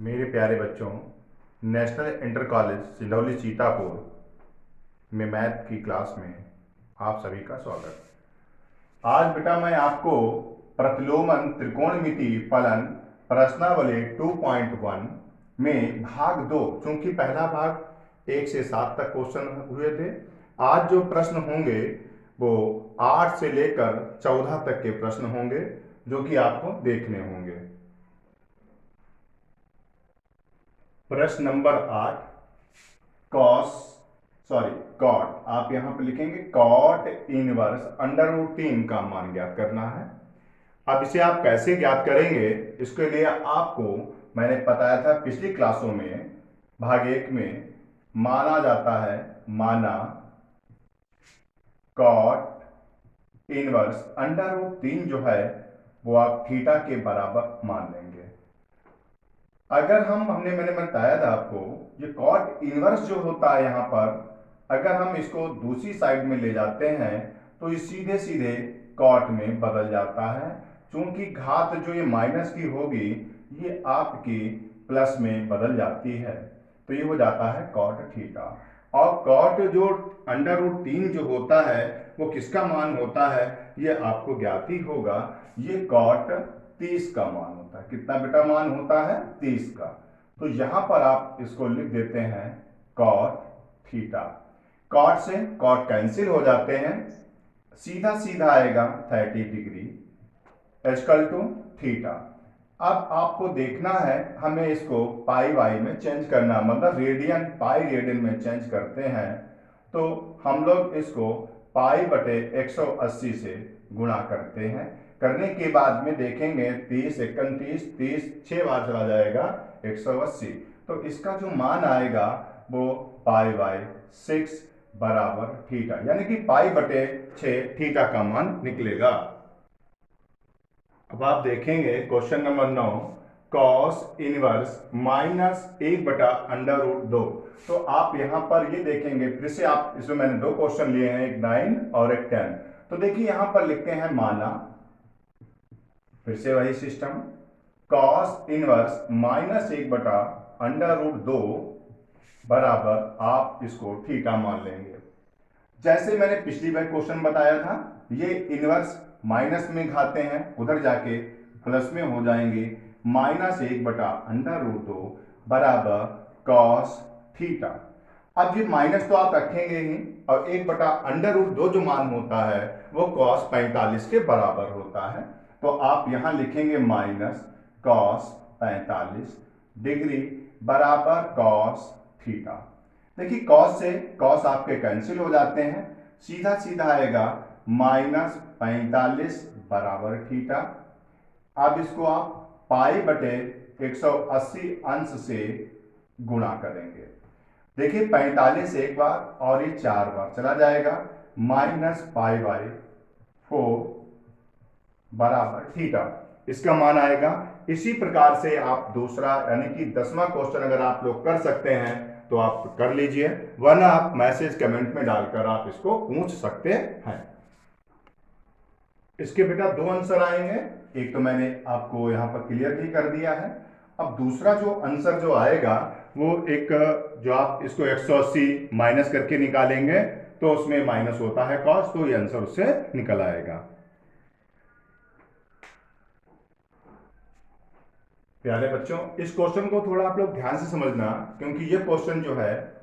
मेरे प्यारे बच्चों, national inter college Sindhauli Sitapur में मैथ की क्लास में आप सभी का स्वागत। आज बेटा मैं आपको प्रतिलोमन त्रिकोणमिति फलन प्रश्नावली 2.1 में भाग 2, चूंकि पहला भाग 1 से 7 तक क्वेश्चन हुए थे, आज जो प्रश्न होंगे वो 8 से लेकर 14 तक के प्रश्न होंगे जो कि आपको देखने होंगे। प्रश्न नंबर 8, कॉट, आप यहां पर लिखेंगे कॉट इनवर्स √3 का मान ज्ञात करना है। अब इसे आप कैसे ज्ञात करेंगे, इसके लिए आपको मैंने बताया था पिछली क्लासों में, भाग 1 में माना जाता है, माना कॉट इनवर्स √3 जो है वो आप थीटा के बराबर मान लेंगे। अगर मैंने बताया था आपको, ये कॉट इनवर्स जो होता है यहां पर, अगर हम इसको दूसरी साइड में ले जाते हैं तो ये सीधे सीधे कॉट में बदल जाता है। चूंकि घात जो ये माइनस की होगी ये आपकी प्लस में बदल जाती है, तो ये हो जाता है कॉट थीटा। और कॉट जो √3 जो होता है वो किसका मान होता है ये आपको ज्ञात ही होगा। ये कॉट 30 का मान होता है। कितना बेटा मान होता है? 30 का। तो यहां पर आप इसको लिख देते हैं कॉट थीटा। कॉट से कॉट कैंसिल हो जाते हैं, सीधा सीधा आएगा 30 डिग्री इक्वल टू थीटा। अब आपको देखना है, हमें इसको पाई वाई में चेंज करना, मतलब रेडियन पाई रेडियन में चेंज करते हैं, तो हम लोग इसको पाई बटे 180 से गुणा करते हैं। करने के बाद में देखेंगे 30 31 30 6 बार चला जाएगा 180, तो इसका जो मान आएगा वो पाई बाई 6 बराबर थीटा, यानी कि पाई बटे 6 थीटा का मान निकलेगा। अब आप देखेंगे क्वेश्चन नंबर 9, कॉस इनवर्स -1/√2। तो आप यहां पर ये देखेंगे, फिर से आप इसमें मैंने दो क्वेश्चन लिए हैं, एक 9 और एक 10। तो देखिए यहां पर लिखते हैं माना, फिर से वही सिस्टम, कॉस इनवर्स -1/√2 बराबर आप इसको थीटा मान लेंगे। जैसे मैंने पिछली बार क्वेश्चन बताया था, ये इनवर्स माइनस में घाते हैं, उधर जाके प्लस में हो जाएंगे। -1/√2 बराबर कॉस थीटा। अब ये माइनस तो आप रखेंगे ही, और 1/√2 जो मान होता है वो cos 45 के बराबर होता है। तो आप यहां लिखेंगे माइनस cos 45 डिग्री बराबर cos थीटा। देखिए cos से cos आपके कैंसिल हो जाते हैं, सीधा सीधा आएगा -45 बराबर थीटा। अब इसको आप पाई बटे 180 अंश से गुणा करेंगे। देखिए 45 एक बार और ये 4 बार चला जाएगा, -π/4 बराबर थीटा, इसका मान आएगा। इसी प्रकार से आप दूसरा यानी कि 10वां क्वेश्चन अगर आप लोग कर सकते हैं तो आप कर लीजिए, वरना आप मैसेज कमेंट में डालकर आप इसको पूछ सकते हैं। इसके बेटा दो आंसर आएंगे, एक तो मैंने आपको यहां पर क्लियर ही कर दिया है। अब दूसरा जो आंसर जो आएगा वो एक, जो आप इसको 180 माइनस करके निकालेंगे तो उसमें माइनस होता है कॉस, तो ये आंसर उससे निकल आएगा। प्यारे बच्चों, इस क्वेश्चन को थोड़ा आप लोग ध्यान से समझना, क्योंकि ये क्वेश्चन जो है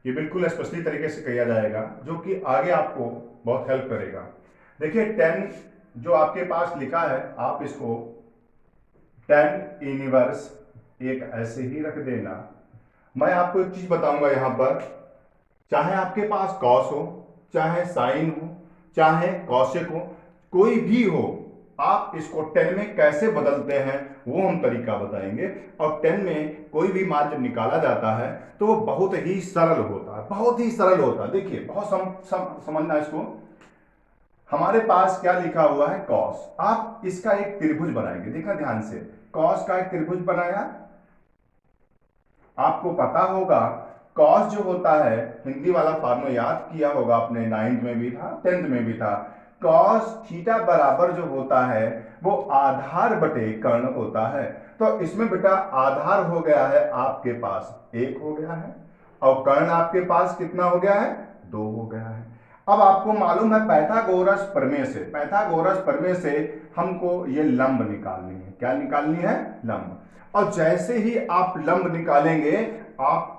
ये बिल्कुल स्पष्ट तरीके से किया जाएगा, जो कि आगे आपको बहुत हेल्प करेगा। देखिए 10 जो आपके पास लिखा है, आप इसको 10 इनवर्स एक ऐसे ही रख देना। मैं आपको एक चीज बताऊंगा यहां पर, चाहे आपके पास कॉस हो, चाहे साइन हो, चाहे कॉसेक हो, कोई भी हो, आप इसको 10 में कैसे बदलते हैं वो हम तरीका बताएंगे। और 10 में कोई भी मान जब निकाला जाता है तो वो बहुत ही सरल होता है, बहुत ही सरल होता है। देखिए बहुत समझना इसको। हमारे पास क्या लिखा हुआ है? कॉस। आप इसका एक त्रिभुज बनाएंगे, देखना ध्यान से, कॉस का एक त्रिभुज बनाया। आपको पता होगा कॉस जो होता है, हिंदी वाला फॉर्मूला याद किया होगा आपने, 9th में भी था, 10th में भी था। कॉस थीटा बराबर जो होता है वो आधार बटे कर्ण होता है। तो इसमें बेटा आधार हो गया है आपके पास 1 हो गया है और कर्ण आपके पास कितना हो गया है 2 हो गया है। अब आपको मालूम है पैथागोरस प्रमेय से हमको ये लंब निकालनी है। क्या निकालनी है? लंब। और जैसे ही आप लंब निकालेंगे आप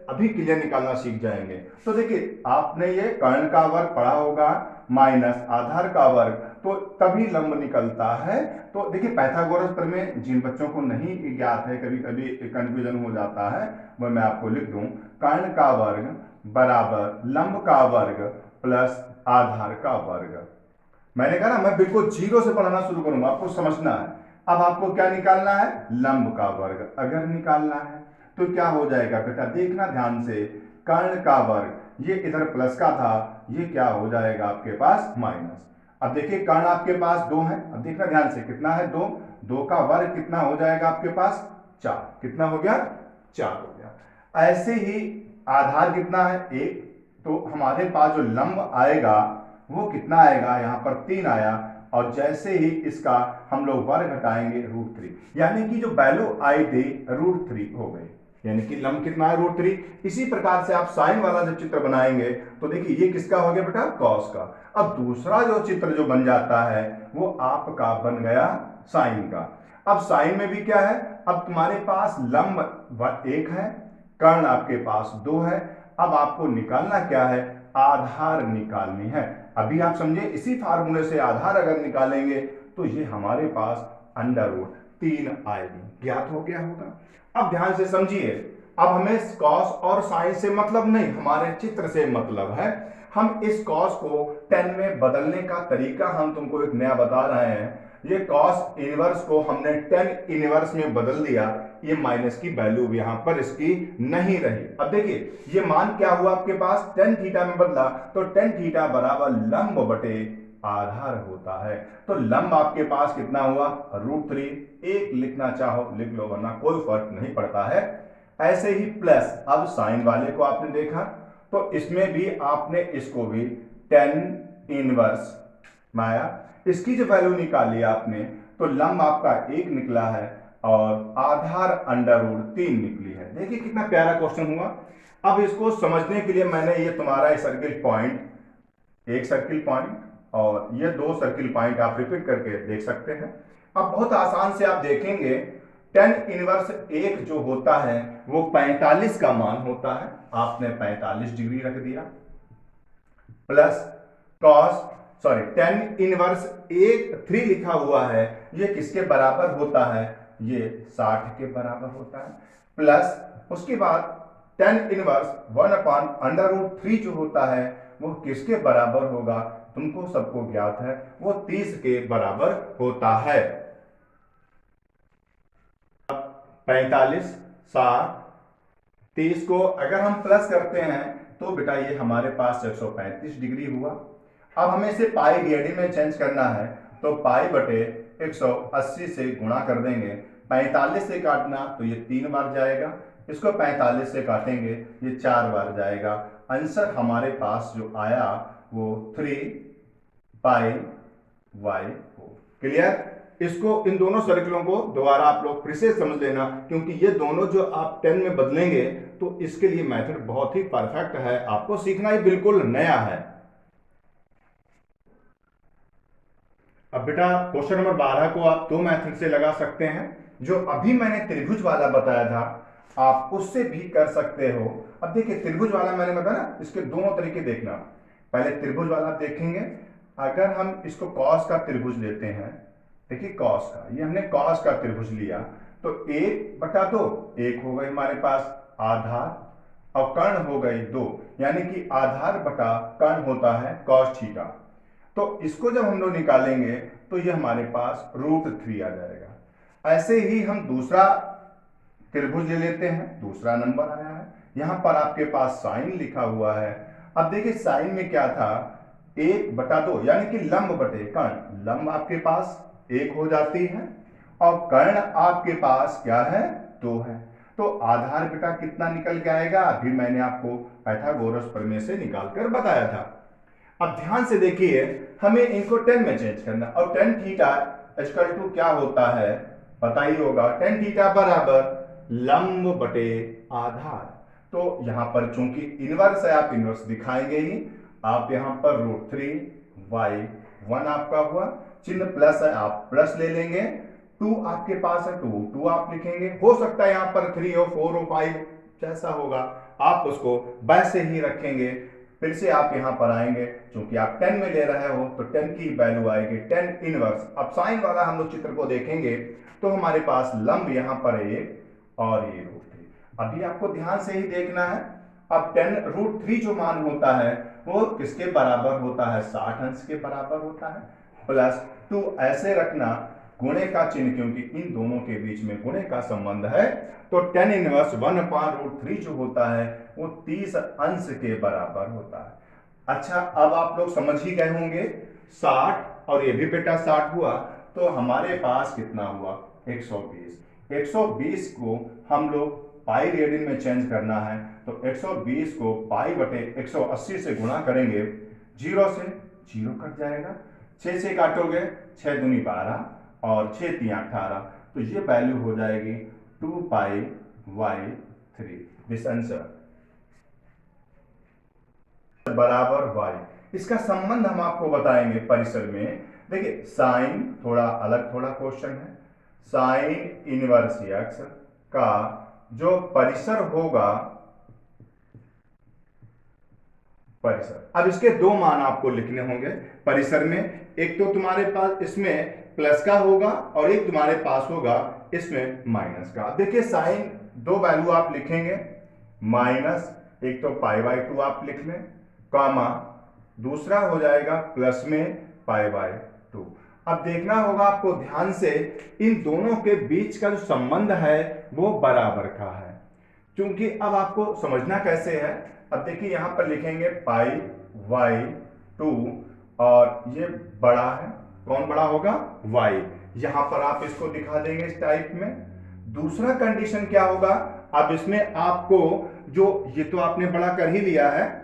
अभी क्लियर निकालना सीख जाएंगे। तो देखिए आपने ये कर्ण का वर्ग पढ़ा होगा माइनस आधार का वर्ग, तो तभी लंब निकलता है। तो देखिए पैथागोरस प्रमेय जिन बच्चों को नहीं ज्ञात है, कभी कभी कंफ्यूजन हो जाता है, वह मैं आपको लिख दूं, कर्ण का वर्ग बराबर लंब का वर्ग प्लस आधार का वर्ग। मैंने कहा ना मैं बिल्कुल जीरो से पढ़ाना शुरू करूंगा, आपको समझना है। अब आपको क्या निकालना है? लंब का वर्ग अगर निकालना है तो क्या हो जाएगा बेटा, देखना ध्यान से, कर्ण का वर्ग ये इधर प्लस का था, ये क्या हो जाएगा आपके पास माइनस। अब देखिए कर्ण आपके पास 2 है, अब देखना ध्यान से कितना है 2, 2 का वर्ग कितना हो जाएगा आपके पास 4, कितना हो गया 4 हो गया। ऐसे ही आधार कितना है 1, तो हमारे पास जो लंब आएगा वो कितना आएगा, यहां पर 3 आया, और जैसे ही इसका हम लोग वर्ग घटाएंगे √3, यानी कि जो वैल्यू आई थी √3 हो गई, यानी कि लंब कितना है √3। इसी प्रकार से आप साइन वाला जब चित्र बनाएंगे तो देखिए ये किसका हो गया बेटा, कॉस का। अब दूसरा जो चित्र जो बन जाता है वो आपका बन गया साइन का। अब साइन में भी क्या है, अब तुम्हारे पास लंब 1 है, कर्ण आपके पास 2 है, अब आपको निकालना क्या है, आधार निकालनी है। अभी आप समझे, इसी फार्मूले से आधार अगर निकालेंगे तो ये हमारे पास √3 आएगी, ज्ञात हो गया होगा। अब ध्यान से समझिए, अब हमें कॉस और साइन से मतलब नहीं, हमारे चित्र से मतलब है। हम इस कॉस को tan में बदलने का तरीका हम तुमको एक नया बता रहे हैं। ये कॉस इनवर्स को हमने tan इनवर्स में बदल दिया, ये माइनस की वैल्यू भी यहां पर इसकी नहीं रही। अब देखिए ये मान क्या हुआ आपके पास, tan थीटा में बदला, तो tan थीटा बराबर लंब बटे आधार होता है। तो लंब आपके पास कितना हुआ √3, एक लिखना चाहो लिख लो वरना कोई फर्क नहीं पड़ता है। ऐसे ही प्लस, अब साइन वाले को आपने देखा तो इसमें भी आपने इसको भी tan इनवर्स माया, इसकी जो वैल्यू निकाली आपने, तो लंब आपका 1 निकला है और आधार √3 निकली है। देखिए कितना प्यारा क्वेश्चन हुआ। अब इसको समझने के लिए मैंने ये तुम्हारा सर्किल पॉइंट, एक सर्किल पॉइंट और ये 2 सर्किल पॉइंट आप रिपीट करके देख सकते हैं। अब बहुत आसान से आप देखेंगे, tan इनवर्स 1 जो होता है वो 45 का मान होता है, आपने 45 डिग्री रख दिया, प्लस tan इनवर्स 3 लिखा हुआ है, ये किसके बराबर होता है, ये 60 के बराबर होता है, प्लस उसके बाद tan इनवर्स 1/√3 जो होता है वो किसके बराबर होगा, तुमको सबको ज्ञात है, वो 30 के बराबर होता है। 45, 60, 30 को अगर हम प्लस करते हैं तो बेटा ये हमारे पास 135 डिग्री हुआ। अब हमें इसे पाई रेडी में चेंज करना है, तो पाई बटे 180 से गुणा कर देंगे, 45 से काटना तो ये 3 बार जाएगा, इसको 45 से काटेंगे ये 4 बार जाएगा। आंसर हमारे पास जो आया वो 3πy4। क्लियर? इसको, इन दोनों सर्किलों को दोबारा आप लोग फिर से समझ लेना, क्योंकि ये दोनों जो आप 10 में बदलेंगे तो इसके लिए मेथड बहुत ही परफेक्ट है, आपको सीखना ही बिल्कुल नया है। अब बेटा क्वेश्चन नंबर 12 को आप 2 मेथड से लगा सकते हैं, जो अभी मैंने त्रिभुज वाला बताया था आप उससे भी कर सकते हो। अब देखिए त्रिभुज वाला मैंने बताया ना, इसके दोनों तरीके देखना। पहले त्रिभुज वाला देखेंगे, अगर हम इसको कॉस का त्रिभुज लेते हैं, देखिए कॉस का, ये हमने कॉस का त्रिभुज लिया, तो 1/2 1 हो गई हमारे पास आधार और कर्ण हो गई 2, यानी कि आधार बटा कर्ण होता है cos थीटा। तो इसको जब हम लोग निकालेंगे तो ये हमारे पास √3 आ जाएगा। ऐसे ही हम दूसरा त्रिभुज ले लेते हैं, दूसरा नंबर आया है, यहां पर आपके पास साइन लिखा हुआ है। अब देखिए साइन में क्या था, 1/2 यानी कि लंब बटे कर्ण, लंब आपके पास 1 हो जाती है और कर्ण आपके पास क्या है 2 है, तो आधार बेटा कितना निकल के आएगा, अभी मैंने आपको पाइथागोरस प्रमेय से निकालकर बताया था। अब ध्यान से देखिए, हमें इनको 10 में चेंज करना, और tan थीटा इक्वल टू क्या होता है पता ही होगा tan थीटा बराबर लंब बटे आधार। तो यहां पर चूंकि इनवर्स है आप इनवर्स दिखाएंगे ही। आप यहां पर √3y1 आपका हुआ, चिन्ह प्लस है आप प्लस ले लेंगे, 2 आपके पास है तो 2 आप लिखेंगे। हो सकता है यहां पर 3 हो 4 हो 5 जैसा होगा आप उसको वैसे ही रखेंगे। फिर से आप यहां पर आएंगे, क्योंकि आप 10 में ले रहे हो तो 10 की वैल्यू आएगी 10 इनवर्स। अब साइन वाला हम लोग चित्र को देखेंगे तो हमारे पास लंब यहां पर एक और ये √3। अभी आपको ध्यान से ही देखना है। अब 10√3 जो मान होता है वो किसके बराबर होता है, 60 अंश के बराबर होता है। प्लस 2 ऐसे रखना, गुणे का चिन्ह, क्योंकि इन दोनों के बीच में गुणे का संबंध है, तो 10 इनवर्स 1/√3 जो होता है वो 30 अंश के बराबर होता है। अच्छा, अब आप लोग समझ ही गए होंगे 60 और ये भी बेटा 60 हुआ, तो हमारे पास कितना हुआ 120। 120 को हम लोग पाई रेडियन में चेंज करना है, तो 120 को पाई बटे 180 से गुणा करेंगे, 0 से 0 कट जाएगा, 6 से काटोगे 6 दूनी 12 और 6 3 18, तो ये वैल्यू हो जाएगी 2π/3। दिस आंसर बराबर y। इसका संबंध हम आपको बताएंगे परिसर में। देखिए साइन थोड़ा अलग थोड़ा क्वेश्चन है। साइन इनवर्स x का जो परिसर होगा, परिसर, अब इसके दो मान आपको लिखने होंगे परिसर में। एक तो तुम्हारे पास इसमें प्लस का होगा और एक तुम्हारे पास होगा इसमें माइनस का। देखिए साइन दो वैल्यू आप लिखेंगे, माइनस एक तो π/2 आप लिख लें, कामा दूसरा हो जाएगा प्लस में π/2। अब देखना होगा आपको ध्यान से, इन दोनों के बीच का जो संबंध है वो बराबर का है। क्योंकि अब आपको समझना कैसे है, अब देखिए यहां पर लिखेंगे π/2 और ये बड़ा है, कौन बड़ा होगा y। यहां पर आप इसको दिखा देंगे इस टाइप में। दूसरा कंडीशन क्या होगा, अब इसमें आपको जो ये तो आपने बड़ा कर ही लिया है,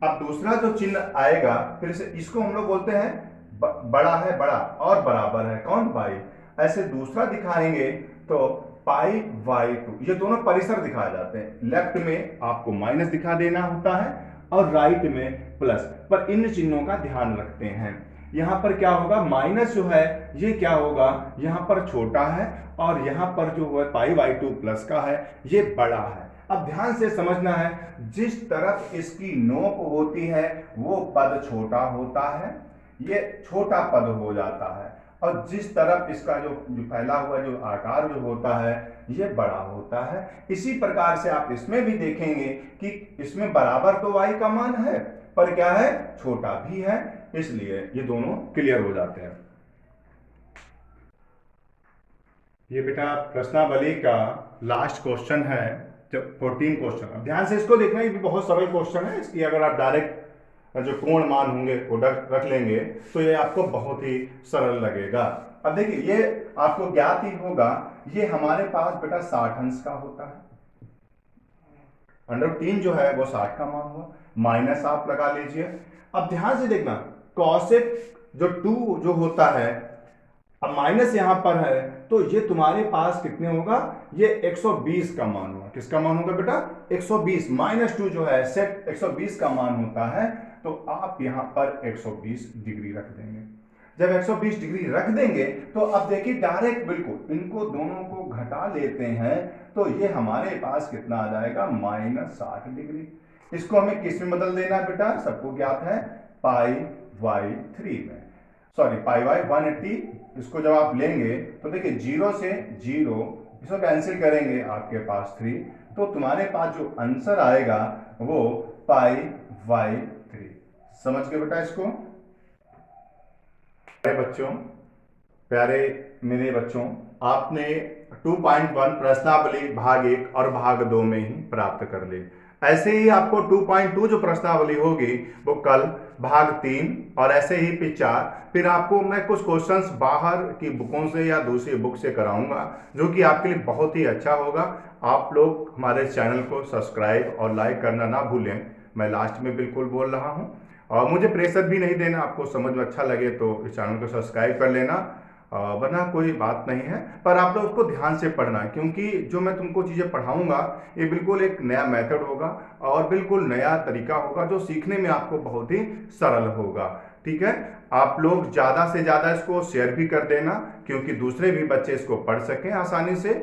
अब दूसरा जो चिन्ह आएगा फिर से इसको हम लोग बोलते हैं बड़ा है बड़ा और बराबर है कौन y। ऐसे दूसरा दिखाएंगे तो π/2, ये दोनों परिसर दिखाए जाते हैं। लेफ्ट में आपको माइनस दिखा देना होता है और राइट में प्लस, पर इन चिन्हों का ध्यान रखते हैं। यहां पर क्या होगा, माइनस जो है ये क्या होगा, यहां पर छोटा है और यहां पर जो है π/2 प्लस का है ये बड़ा है। अब ध्यान से समझना है, जिस तरफ इसकी नोक होती है वो पद छोटा होता है, ये छोटा पद हो जाता है, और जिस तरफ इसका जो फैला हुआ जो आकार जो होता है ये बड़ा होता है। इसी प्रकार से आप इसमें भी देखेंगे कि इसमें बराबर तो y का मान है पर क्या है, छोटा भी है, इसलिए ये दोनों क्लियर हो जाते हैं। ये बेटा प्रश्नावली का लास्ट क्वेश्चन है, 14 क्वेश्चन। अब ध्यान से इसको देखना, ये भी बहुत सरल क्वेश्चन है। इसकी अगर आप डायरेक्ट जो कोण मान होंगे वो रख लेंगे तो ये आपको बहुत ही सरल लगेगा। अब देखिए ये आपको ज्ञात ही होगा, ये हमारे पास बेटा 60 अंश का होता है, √3 जो है वो 60 का मान हुआ, माइनस आप लगा लीजिए। अब ध्यान से देखना, कॉसेक जो 2 जो होता है, अब माइनस यहां पर है तो ये तुम्हारे पास कितने होगा, ये 120 का मान होगा। किसका मान होगा बेटा, 120। -2 जो है सेट 120 का मान होता है, तो आप यहां पर 120 डिग्री रख देंगे। जब 120 डिग्री रख देंगे तो अब देखिए डायरेक्ट बिल्कुल इनको दोनों को घटा लेते हैं तो ये हमारे पास कितना आ जाएगा, -60 डिग्री। इसको हमें किस में बदल देना है बेटा, सबको ज्ञात है π/3 में, सॉरी π/180। इसको जब आप लेंगे तो देखिए 0 से 0 इसको कैंसिल करेंगे, आपके पास 3, तो तुम्हारे पास जो आंसर आएगा वो π/3। समझ गए बेटा इसको। बच्चों, प्यारे मेरे बच्चों, आपने 2.1 प्रश्नावली भाग 1 और भाग 2 में ही प्राप्त कर ली। ऐसे ही आपको 2.2 जो प्रश्नावली होगी वो कल भाग 3 और ऐसे ही फिर 4, फिर आपको मैं कुछ क्वेश्चंस बाहर की बुकों से या दूसरी बुक से कराऊंगा जो कि आपके लिए बहुत ही अच्छा होगा। आप लोग हमारे चैनल को सब्सक्राइब और लाइक करना ना भूलें, मैं लास्ट में बिल्कुल बोल रहा हूं। और मुझे प्रेशर भी नहीं देना, आपको समझ में अच्छा लगे तो इस चैनल को सब्सक्राइब कर लेना। वरना कोई बात नहीं है। पर आप लोग उसको ध्यान से पढ़ना, क्योंकि जो मैं तुमको चीज़ें पढ़ाऊंगा ये बिल्कुल एक नया मेथड होगा और बिल्कुल नया तरीका होगा जो सीखने में आपको बहुत ही सरल होगा। ठीक है, आप लोग ज़्यादा से ज़्यादा इसको शेयर भी कर देना, क्योंकि दूसरे भी बच्चे इसको पढ़ सकें आसानी से।